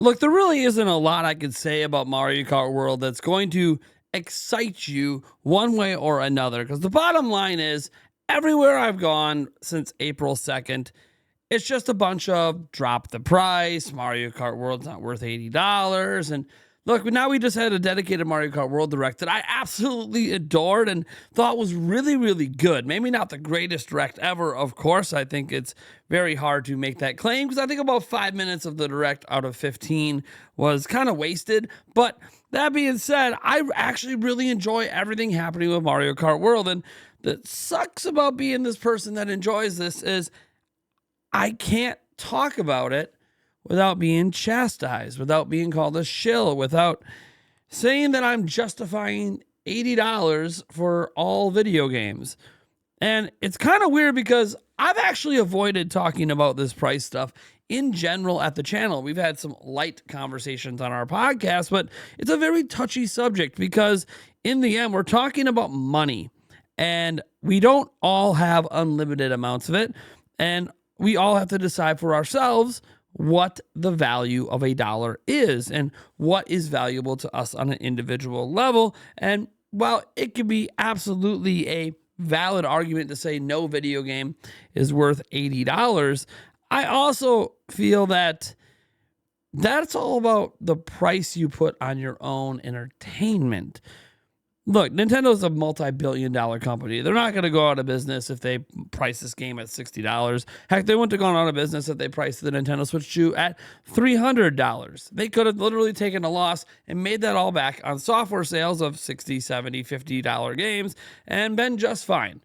Look, there really isn't a lot I could say about Mario Kart World that's going to excite you one way or another. Because the bottom line is, everywhere I've gone since April 2nd, it's just a bunch of drop the price. Mario Kart World's not worth $80. And look, now we just had a dedicated Mario Kart World Direct that I absolutely adored and thought was really, really good. Maybe not the greatest Direct ever, of course. I think it's very hard to make that claim because I think about 5 minutes of the Direct out of 15 was kind of wasted. But that being said, I actually really enjoy everything happening with Mario Kart World. And that sucks about being this person that enjoys this is I can't talk about it without being chastised, without being called a shill, without saying that I'm justifying $80 for all video games. And it's kind of weird because I've actually avoided talking about this price stuff in general at the channel. We've had some light conversations on our podcast, but it's a very touchy subject because in the end, we're talking about money and we don't all have unlimited amounts of it. And we all have to decide for ourselves what the value of a dollar is and what is valuable to us on an individual level. And while it could be absolutely a valid argument to say no video game is worth $80, I also feel that that's all about the price you put on your own entertainment. Look, Nintendo's a multi-billion-dollar company. They're not going to go out of business if they price this game at $60. Heck, they wouldn't have gone out of business if they priced the Nintendo Switch 2 at $300. They could have literally taken a loss and made that all back on software sales of $60, $70, $50 games and been just fine.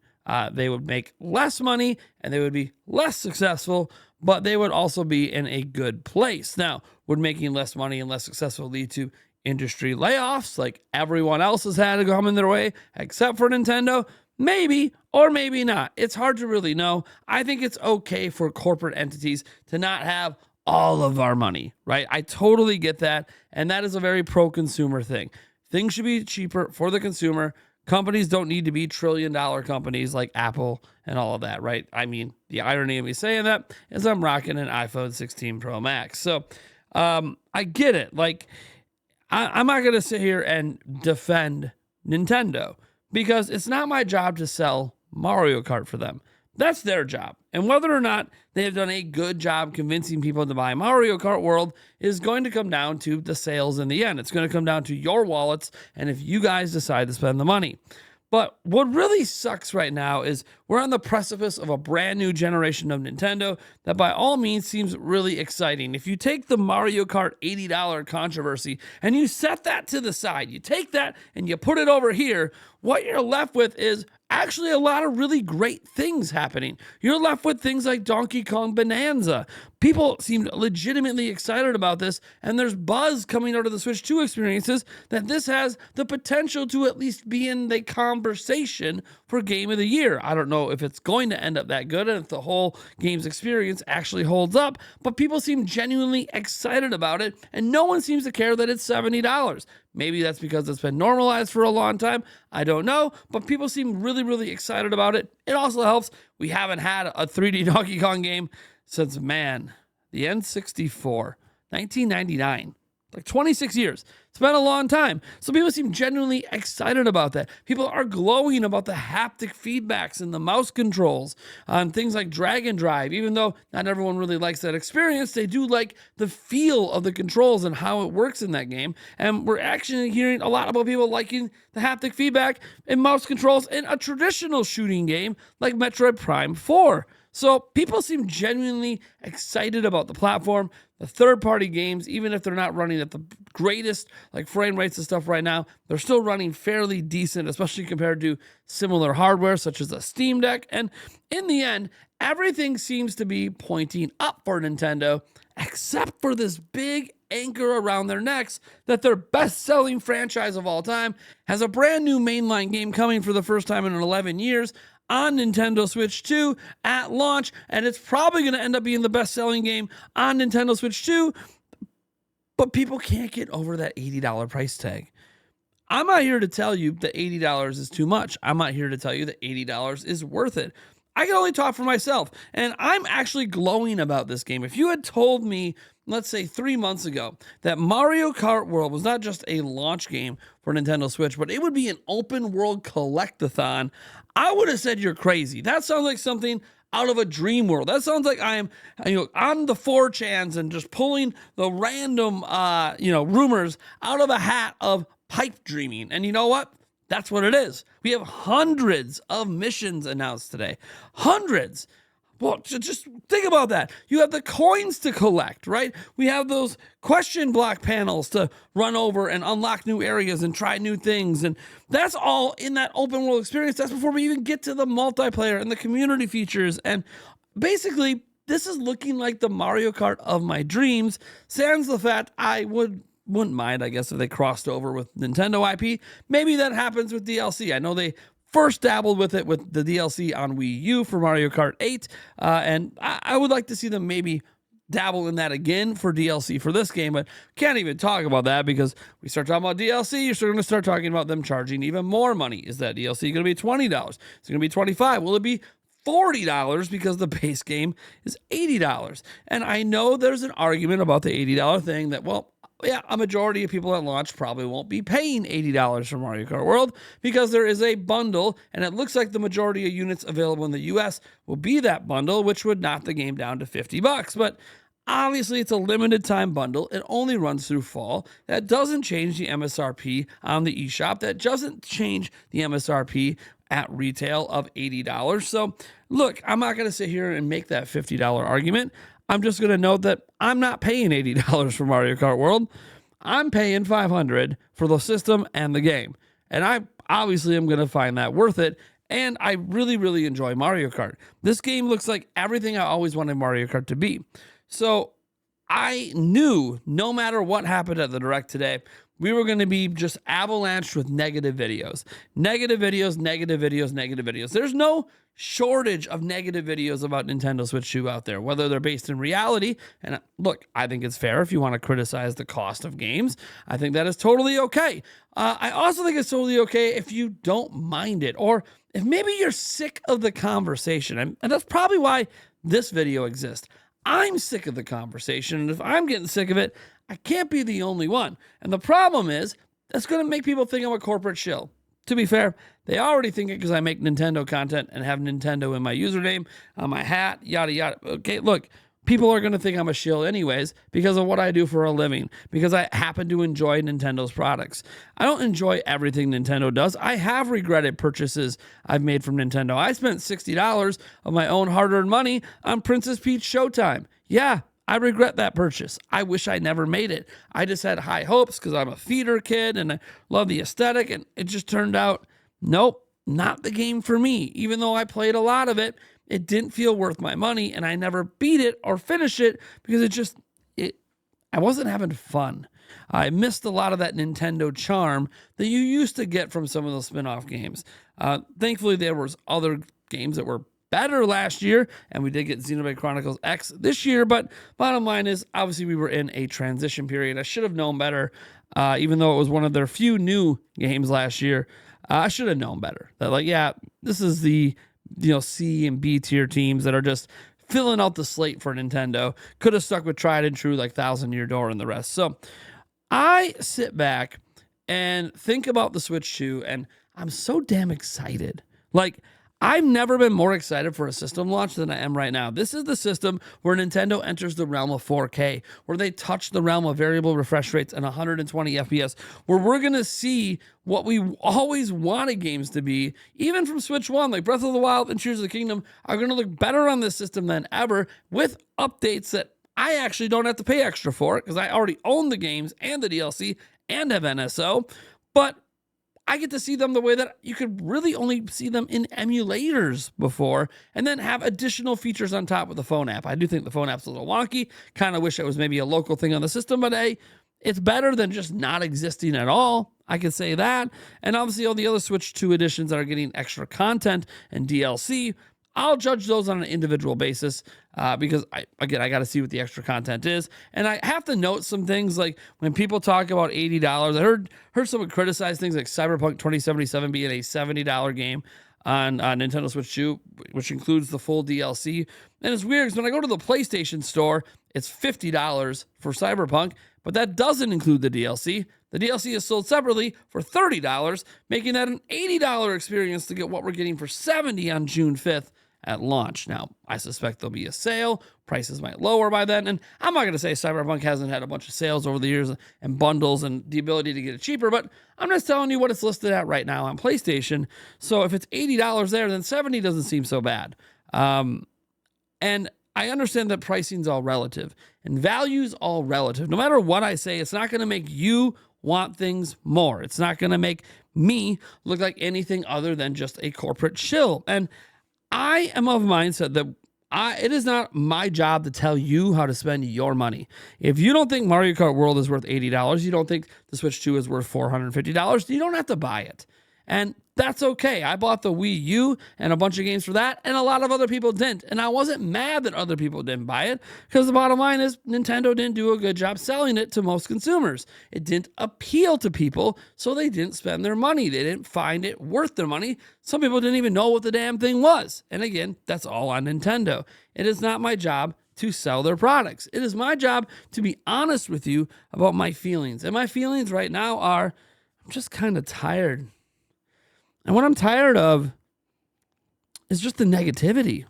They would make less money and they would be less successful, but they would also be in a good place. Now, would making less money and less successful lead to industry layoffs like everyone else has had to come in their way except for Nintendo? Maybe or maybe not. It's hard to really know. I think it's okay for corporate entities to not have all of our money, right? I totally get that. And that is a very pro-consumer thing. Things should be cheaper for the consumer. Companies don't need to be trillion-dollar companies like Apple and all of that, right? I mean, the irony of me saying that is I'm rocking an iPhone 16 Pro Max. So I get it. Like, I'm not going to sit here and defend Nintendo because it's not my job to sell Mario Kart for them. That's their job. And whether or not they have done a good job convincing people to buy Mario Kart World is going to come down to the sales in the end. It's going to come down to your wallets and if you guys decide to spend the money. But what really sucks right now is we're on the precipice of a brand new generation of Nintendo that by all means seems really exciting. If you take the Mario Kart $80 controversy and you set that to the side, you take that and you put it over here, what you're left with is actually a lot of really great things happening. You're left with things like Donkey Kong Bonanza. People seem legitimately excited about this, and there's buzz coming out of the Switch 2 experiences that this has the potential to at least be in the conversation for Game of the Year. I don't know if it's going to end up that good and if the whole game's experience actually holds up, but people seem genuinely excited about it, and no one seems to care that it's $70. Maybe that's because it's been normalized for a long time. I don't know, but people seem really, really excited about it. It also helps we haven't had a 3D Donkey Kong game since, man, the N64, 1999. Like 26 years. It's been a long time. So people seem genuinely excited about that. People are glowing about the haptic feedbacks and the mouse controls on things like Dragon Drive. Even though not everyone really likes that experience, they do like the feel of the controls and how it works in that game. And we're actually hearing a lot about people liking the haptic feedback and mouse controls in a traditional shooting game like Metroid Prime 4. So people seem genuinely excited about the platform, the third-party games, even if they're not running at the greatest like frame rates and stuff right now, they're still running fairly decent, especially compared to similar hardware such as a Steam Deck. And in the end, everything seems to be pointing up for Nintendo, except for this big anchor around their necks that their best-selling franchise of all time has a brand new mainline game coming for the first time in 11 years on Nintendo Switch 2 at launch, and it's probably going to end up being the best-selling game on Nintendo Switch 2, but people can't get over that $80 price tag. I'm not here to tell you that $80 is too much. I'm not here to tell you that $80 is worth it. I can only talk for myself, and I'm actually glowing about this game. If you had told me let's say 3 months ago, that Mario Kart World was not just a launch game for Nintendo Switch, but it would be an open world collectathon, I would have said you're crazy. That sounds like something out of a dream world. That sounds like I am, on the 4chans and just pulling the random, rumors out of a hat of pipe dreaming. And you know what? That's what it is. We have hundreds of missions announced today. Hundreds. Well, just think about that. You have the coins to collect, right? We have those question block panels to run over and unlock new areas and try new things. And that's all in that open world experience. That's before we even get to the multiplayer and the community features. And basically, this is looking like the Mario Kart of my dreams. Sans the fact I wouldn't mind, I guess, if they crossed over with Nintendo IP. Maybe that happens with DLC. I know they first dabbled with it with the DLC on Wii U for Mario Kart 8, and I would like to see them maybe dabble in that again for DLC for this game, but can't even talk about that because we start talking about DLC, you're going to start talking about them charging even more money. Is that DLC going to be $20? Is it going to be $25? Will it be $40 because the base game is $80? And I know there's an argument about the $80 thing that, well, yeah, a majority of people at launch probably won't be paying $80 for Mario Kart World because there is a bundle, and it looks like the majority of units available in the US will be that bundle, which would knock the game down to $50. But obviously, it's a limited time bundle. It only runs through fall. That doesn't change the MSRP on the eShop. That doesn't change the MSRP at retail of $80. So, look, I'm not going to sit here and make that $50 argument. I'm just going to note that I'm not paying $80 for Mario Kart World. I'm paying $500 for the system and the game. And I obviously am going to find that worth it. And I really, really enjoy Mario Kart. This game looks like everything I always wanted Mario Kart to be. So I knew no matter what happened at the Direct today, we were going to be just avalanched with negative videos. Negative videos, negative videos, negative videos. There's no shortage of negative videos about Nintendo Switch 2 out there, whether they're based in reality. And look, I think it's fair if you want to criticize the cost of games. I think that is totally okay. I also think it's totally okay if you don't mind it, or if maybe you're sick of the conversation. And that's probably why this video exists. I'm sick of the conversation, and if I'm getting sick of it, I can't be the only one. And the problem is, that's going to make people think I'm a corporate shill. To be fair, they already think it because I make Nintendo content and have Nintendo in my username, on my hat, yada, yada. Okay, look, people are going to think I'm a shill anyways because of what I do for a living, because I happen to enjoy Nintendo's products. I don't enjoy everything Nintendo does. I have regretted purchases I've made from Nintendo. I spent $60 of my own hard-earned money on Princess Peach Showtime. Yeah, I regret that purchase. I wish I never made it. I just had high hopes because I'm a theater kid and I love the aesthetic, and it just turned out, nope, not the game for me. Even though I played a lot of it, it didn't feel worth my money, and I never beat it or finished it because I wasn't having fun. I missed a lot of that Nintendo charm that you used to get from some of those spin-off games. Thankfully, there was other games that were better last year, and we did get Xenoblade Chronicles X this year, but bottom line is, obviously, we were in a transition period. I should have known better, even though it was one of their few new games last year. I should have known better. That, this is the C and B tier teams that are just filling out the slate for Nintendo. Could have stuck with tried and true like Thousand Year Door and the rest. So I sit back and think about the Switch 2, and I'm so damn excited. I've never been more excited for a system launch than I am right now. This is the system where Nintendo enters the realm of 4K, where they touch the realm of variable refresh rates and 120 FPS, where we're going to see what we always wanted games to be, even from Switch 1, like Breath of the Wild and Tears of the Kingdom, are going to look better on this system than ever, with updates that I actually don't have to pay extra for, because I already own the games and the DLC and have NSO, but I get to see them the way that you could really only see them in emulators before, and then have additional features on top with the phone app. I do think the phone app's a little wonky. Kind of wish it was maybe a local thing on the system, but hey, it's better than just not existing at all. I could say that. And obviously all the other Switch 2 editions that are getting extra content and DLC, I'll judge those on an individual basis because, I got to see what the extra content is. And I have to note some things, like when people talk about $80, I heard someone criticize things like Cyberpunk 2077 being a $70 game. on Nintendo Switch 2, which includes the full DLC. And it's weird because when I go to the PlayStation Store, it's $50 for Cyberpunk, but that doesn't include the DLC. The DLC is sold separately for $30, making that an $80 experience to get what we're getting for $70 on June 5th at launch. Now, I suspect there'll be a sale. Prices might lower by then. And I'm not going to say Cyberpunk hasn't had a bunch of sales over the years and bundles and the ability to get it cheaper, but I'm just telling you what it's listed at right now on PlayStation. So if it's $80 there, then $70 doesn't seem so bad. And I understand that pricing's all relative and value's all relative. No matter what I say, it's not going to make you want things more. It's not going to make me look like anything other than just a corporate shill. And I am of mindset that it is not my job to tell you how to spend your money. If you don't think Mario Kart World is worth $80, you don't think the Switch 2 is worth $450, you don't have to buy it. And that's okay. I bought the Wii U and a bunch of games for that, and a lot of other people didn't. And I wasn't mad that other people didn't buy it, because the bottom line is Nintendo didn't do a good job selling it to most consumers. It didn't appeal to people, so they didn't spend their money. They didn't find it worth their money. Some people didn't even know what the damn thing was. And again, that's all on Nintendo. It is not my job to sell their products. It is my job to be honest with you about my feelings. And my feelings right now are, I'm just kind of tired. And what I'm tired of is just the negativity.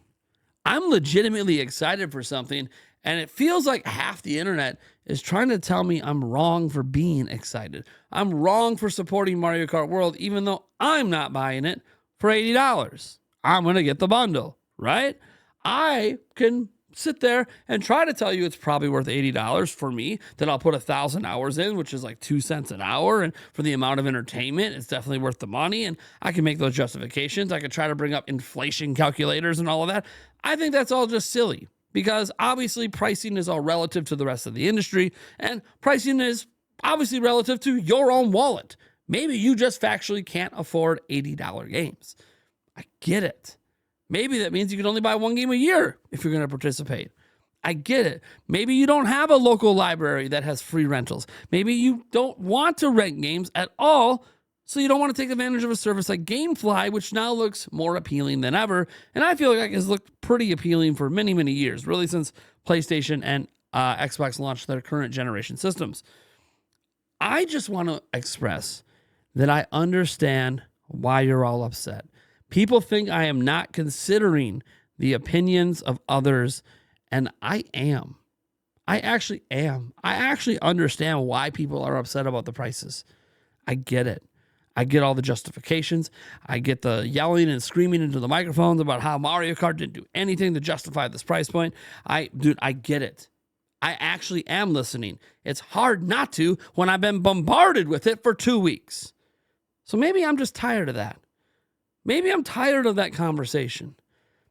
I'm legitimately excited for something, and it feels like half the internet is trying to tell me I'm wrong for being excited. I'm wrong for supporting Mario Kart World, even though I'm not buying it for $80. I'm going to get the bundle, right? I can sit there and try to tell you it's probably worth $80 for me, that I'll put 1,000 hours in, which is like 2 cents an hour. And for the amount of entertainment, it's definitely worth the money. And I can make those justifications. I could try to bring up inflation calculators and all of that. I think that's all just silly, because obviously pricing is all relative to the rest of the industry, and pricing is obviously relative to your own wallet. Maybe you just factually can't afford $80 games. I get it. Maybe that means you can only buy one game a year if you're going to participate. I get it. Maybe you don't have a local library that has free rentals. Maybe you don't want to rent games at all, so you don't want to take advantage of a service like GameFly, which now looks more appealing than ever. And I feel like it has looked pretty appealing for many, many years, really since PlayStation and Xbox launched their current generation systems. I just want to express that I understand why you're all upset. People think I am not considering the opinions of others, and I am. I actually am. I actually understand why people are upset about the prices. I get it. I get all the justifications. I get the yelling and screaming into the microphones about how Mario Kart didn't do anything to justify this price point. I get it. I actually am listening. It's hard not to when I've been bombarded with it for 2 weeks. So maybe I'm just tired of that. Maybe I'm tired of that conversation,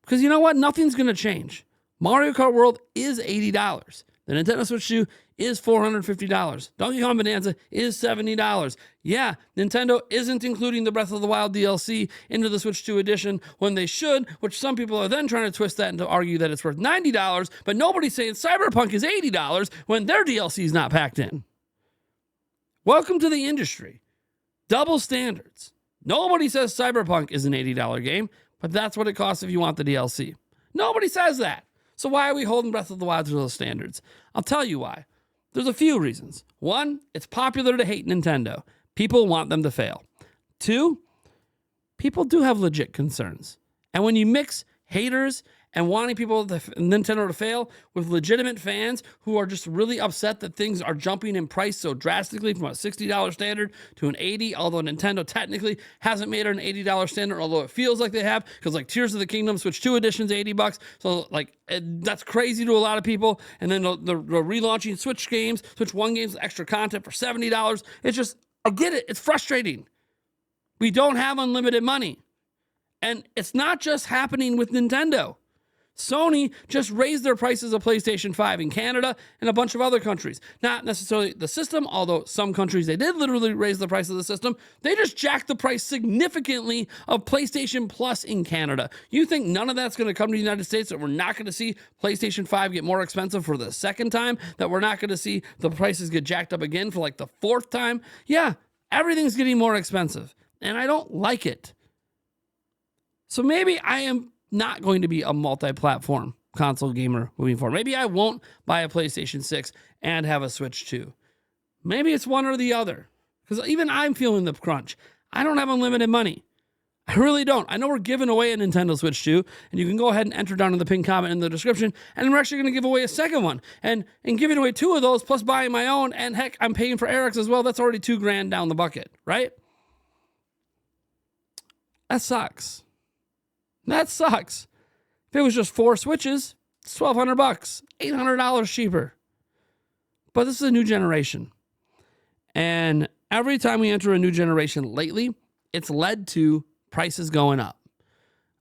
because you know what? Nothing's going to change. Mario Kart World is $80. The Nintendo Switch 2 is $450. Donkey Kong Bonanza is $70. Yeah, Nintendo isn't including the Breath of the Wild DLC into the Switch 2 edition when they should, which some people are then trying to twist that and to argue that it's worth $90, but nobody's saying Cyberpunk is $80 when their DLC is not packed in. Welcome to the industry. Double standards. Nobody says Cyberpunk is an $80 game, but that's what it costs if you want the DLC. Nobody says that. So why are we holding Breath of the Wild to those standards? I'll tell you why. There's a few reasons. One, it's popular to hate Nintendo. People want them to fail. Two, people do have legit concerns. And when you mix haters and wanting Nintendo to fail with legitimate fans who are just really upset that things are jumping in price so drastically from a $60 standard to an $80, although Nintendo technically hasn't made it an $80 standard, although it feels like they have, because like Tears of the Kingdom Switch 2 edition's $80. So like that's crazy to a lot of people. And then they're relaunching Switch games, Switch 1 games, extra content for $70. It's just, I get it. It's frustrating. We don't have unlimited money. And it's not just happening with Nintendo. Sony just raised their prices of PlayStation 5 in Canada and a bunch of other countries. Not necessarily the system, although some countries they did literally raise the price of the system. They just jacked the price significantly of PlayStation Plus in Canada. You think none of that's going to come to the United States, that we're not going to see PlayStation 5 get more expensive for the second time, that we're not going to see the prices get jacked up again for like the fourth time? Yeah, everything's getting more expensive, and I don't like it. So maybe I am not going to be a multi-platform console gamer moving forward. Maybe I won't buy a PlayStation 6 and have a Switch 2. Maybe it's one or the other. Because even I'm feeling the crunch. I don't have unlimited money. I really don't. I know we're giving away a Nintendo Switch 2, and you can go ahead and enter down in the pinned comment in the description, and we're actually going to give away a second one. And in giving away 2 of those, plus buying my own, and heck, I'm paying for Eric's as well, that's already $2,000 down the bucket, right? That sucks. That sucks. If it was just 4 Switches, it's $1,200, $800 cheaper. But this is a new generation. And every time we enter a new generation lately, it's led to prices going up.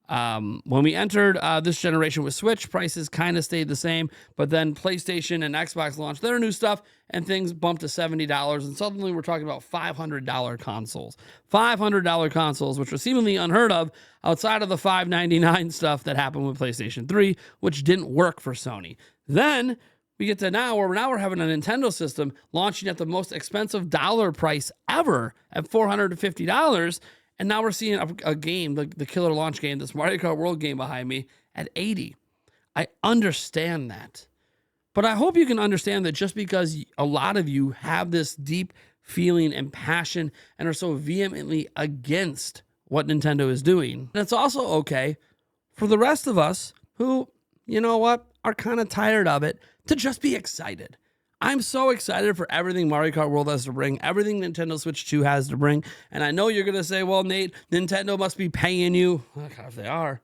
When we entered this generation with Switch, prices kind of stayed the same, but then PlayStation and Xbox launched their new stuff and things bumped to $70, and suddenly we're talking about $500 consoles. $500 consoles, which was seemingly unheard of outside of the $599 stuff that happened with PlayStation 3, which didn't work for Sony. Then we get to now where we're having a Nintendo system launching at the most expensive dollar price ever at $450. And now we're seeing a game, the killer launch game, this Mario Kart World game behind me at $80. I understand that. But I hope you can understand that just because a lot of you have this deep feeling and passion and are so vehemently against what Nintendo is doing, and it's also okay for the rest of us who, you know what, are kind of tired of it to just be excited. I'm so excited for everything Mario Kart World has to bring, everything Nintendo Switch 2 has to bring. And I know you're going to say, well, Nate, Nintendo must be paying you. Oh, God, if they are,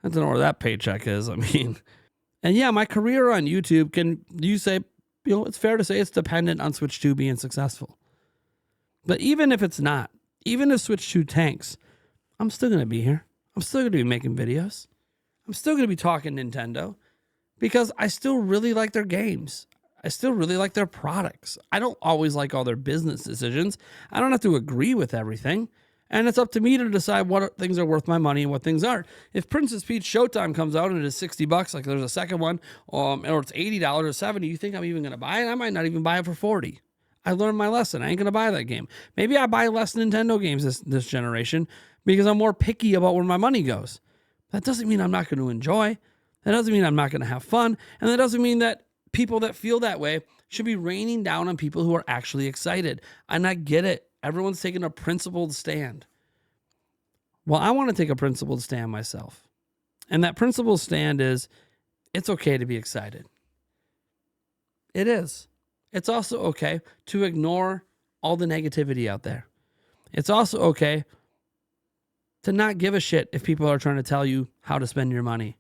I don't know where that paycheck is. I mean, and yeah, my career on YouTube, can you say, you know, it's fair to say it's dependent on Switch 2 being successful. But even if it's not, even if Switch 2 tanks, I'm still going to be here. I'm still going to be making videos. I'm still going to be talking Nintendo because I still really like their games. I still really like their products. I don't always like all their business decisions. I don't have to agree with everything. And it's up to me to decide what things are worth my money and what things aren't. If Princess Peach Showtime comes out and it is $60, like there's a second one, or it's $80 or $70, you think I'm even going to buy it? I might not even buy it for $40. I learned my lesson. I ain't going to buy that game. Maybe I buy less Nintendo games this generation because I'm more picky about where my money goes. That doesn't mean I'm not going to enjoy. That doesn't mean I'm not going to have fun. And that doesn't mean that people that feel that way should be raining down on people who are actually excited. And I get it. Everyone's taking a principled stand. Well, I want to take a principled stand myself. And that principled stand is it's okay to be excited. It is. It's also okay to ignore all the negativity out there. It's also okay to not give a shit if people are trying to tell you how to spend your money.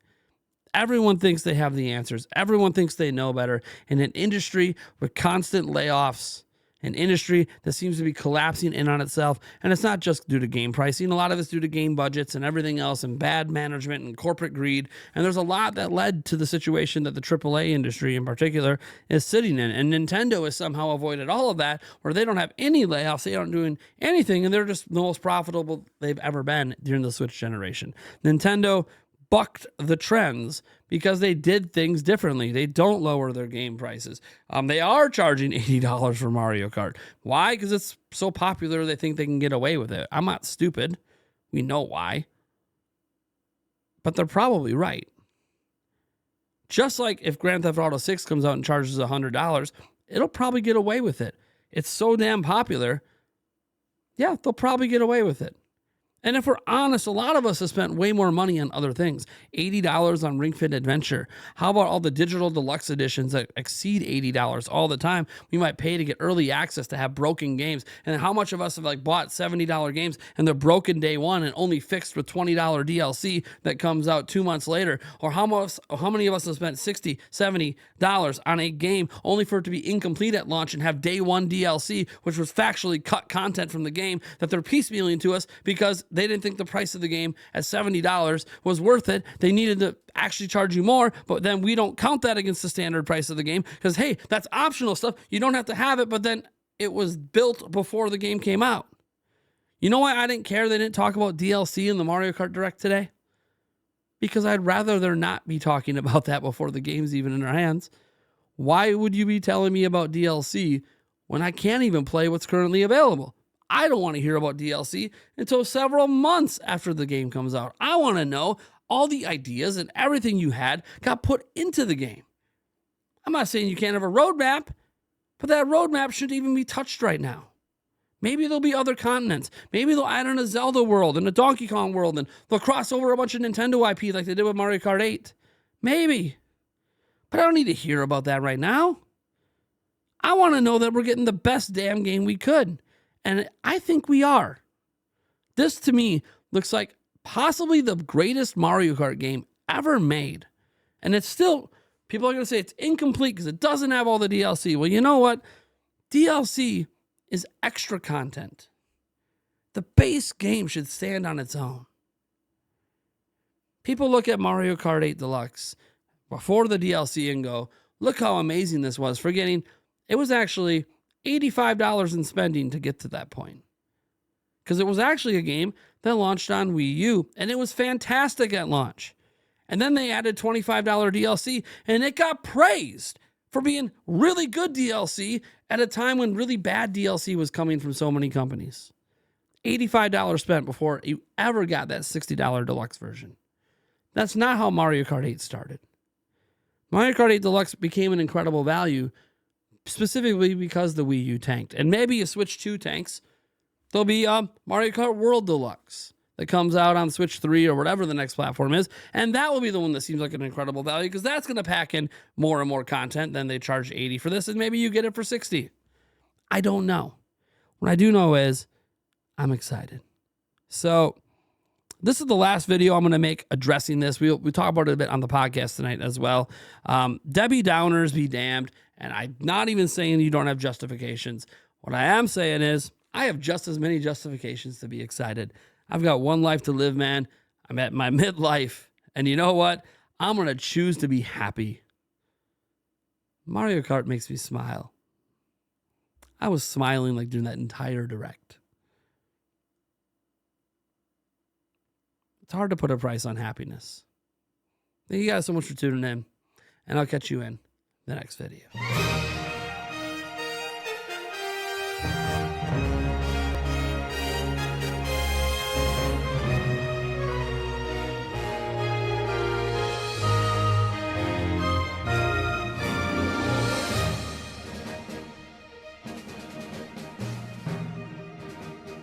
Everyone thinks they have the answers. Everyone thinks they know better. In an industry with constant layoffs, an industry that seems to be collapsing in on itself, and it's not just due to game pricing. A lot of it's due to game budgets and everything else and bad management and corporate greed. And there's a lot that led to the situation that the AAA industry in particular is sitting in. And Nintendo has somehow avoided all of that, where they don't have any layoffs, they aren't doing anything, and they're just the most profitable they've ever been during the Switch generation. Nintendo bucked the trends because they did things differently. They don't lower their game prices. They are charging $80 for Mario Kart. Why? Because it's so popular they think they can get away with it. I'm not stupid. We know why. But they're probably right. Just like if Grand Theft Auto 6 comes out and charges $100, it'll probably get away with it. It's so damn popular. Yeah, they'll probably get away with it. And if we're honest, a lot of us have spent way more money on other things. $80 on Ring Fit Adventure. How about all the digital deluxe editions that exceed $80 all the time? We might pay to get early access to have broken games. And how much of us have bought $70 games and they're broken day one and only fixed with $20 DLC that comes out 2 months later? Or how many of us have spent $60, $70 on a game only for it to be incomplete at launch and have day one DLC, which was factually cut content from the game that they're piecemealing to us because they didn't think the price of the game at $70 was worth it. They needed to actually charge you more, but then we don't count that against the standard price of the game because, hey, that's optional stuff. You don't have to have it, but then it was built before the game came out. You know why I didn't care they didn't talk about DLC in the Mario Kart Direct today? Because I'd rather there not be talking about that before the game's even in our hands. Why would you be telling me about DLC when I can't even play what's currently available? I don't want to hear about DLC until several months after the game comes out. I want to know all the ideas and everything you had got put into the game. I'm not saying you can't have a roadmap, but that roadmap shouldn't even be touched right now. Maybe there'll be other continents. Maybe they'll add in a Zelda world and a Donkey Kong world, and they'll cross over a bunch of Nintendo IP like they did with Mario Kart 8. Maybe. But I don't need to hear about that right now. I want to know that we're getting the best damn game we could. And I think we are. This, to me, looks like possibly the greatest Mario Kart game ever made. And it's still, people are going to say it's incomplete because it doesn't have all the DLC. Well, you know what? DLC is extra content. The base game should stand on its own. People look at Mario Kart 8 Deluxe before the DLC and go, look how amazing this was, forgetting it was actually $85 in spending to get to that point. Because it was actually a game that launched on Wii U, and it was fantastic at launch. And then they added $25 DLC, and it got praised for being really good DLC at a time when really bad DLC was coming from so many companies. $85 spent before you ever got that $60 deluxe version. That's not how Mario Kart 8 started. Mario Kart 8 Deluxe became an incredible value specifically because the Wii U tanked. And maybe a Switch 2 tanks. There'll be Mario Kart World Deluxe that comes out on Switch 3 or whatever the next platform is. And that will be the one that seems like an incredible value because that's going to pack in more and more content than they charge $80 for this. And maybe you get it for $60. I don't know. What I do know is I'm excited. So this is the last video I'm going to make addressing this. We talk about it a bit on the podcast tonight as well. Debbie Downers be damned. And I'm not even saying you don't have justifications. What I am saying is I have just as many justifications to be excited. I've got one life to live, man. I'm at my midlife. And you know what? I'm going to choose to be happy. Mario Kart makes me smile. I was smiling like during that entire direct. It's hard to put a price on happiness. Thank you guys so much for tuning in. And I'll catch you in the next video.